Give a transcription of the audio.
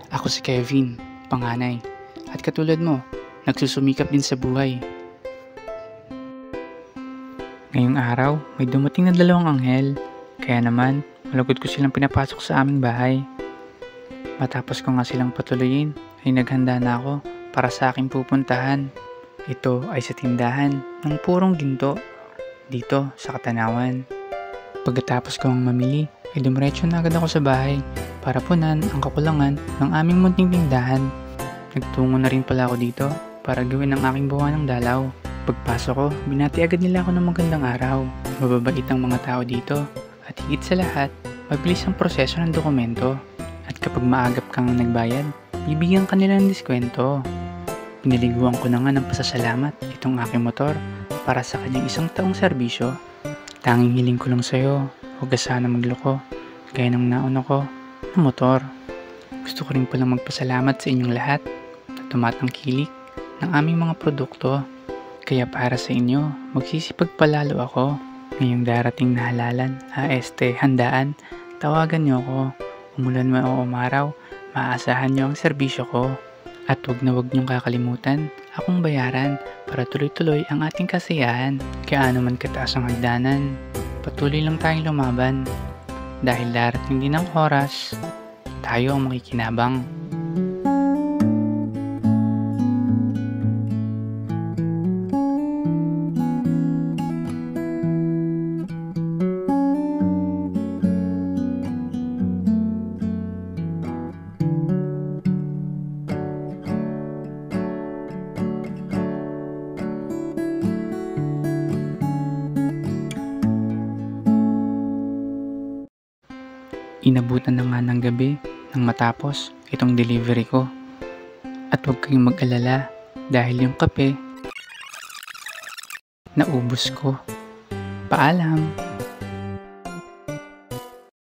Ako si Kevin, panganay. At katulad mo, nagsusumikap din sa buhay. Ngayong araw, may dumating na 2 anghel. Kaya naman, malugod ko silang pinapasok sa aming bahay. Matapos ko nga silang patuloyin, ay naghanda na ako para sa aking pupuntahan. Ito ay sa tindahan ng purong ginto dito sa Katanawan. Pagkatapos kong mamili, ay dumiretso na agad ako sa bahay para punan ang kakulangan ng aming munting tindahan. Nagtungo na rin pala ako dito para gawin ang aking buwanang dalaw. Pagpasok ko, binati agad nila ako ng magandang araw. Mababait ang mga tao dito at higit sa lahat, mabilis ang proseso ng dokumento. At kapag maagap kang nagbayad, bibigyan ka nila ng diskwento. Pinaliguan ko na nga ng pasasalamat itong aking motor para sa kanyang 1 taong serbisyo. Tanging hiling ko lang sa'yo, huwag ka sana magloko, gaya ng nauna ko na motor. Gusto ko rin palang magpasalamat sa inyong lahat na tumatangkilik ng aming mga produkto. Kaya para sa inyo, magsisipag palalo ako. Ngayong darating na halalan, handaan, tawagan niyo ako. Umulan man o umaraw, maaasahan niyo ang serbisyo ko. At huwag na huwag niyong kakalimutan akong bayaran para tuloy-tuloy ang ating kasiyahan. Kaya ano man kataas ang hagdanan, patuloy lang tayong lumaban. Dahil darating din ang oras, tayo ang makikinabang. Inabutan na nga ng gabi nang matapos itong delivery ko. At huwag kayong mag-alala dahil yung kape naubos ko. Paalam!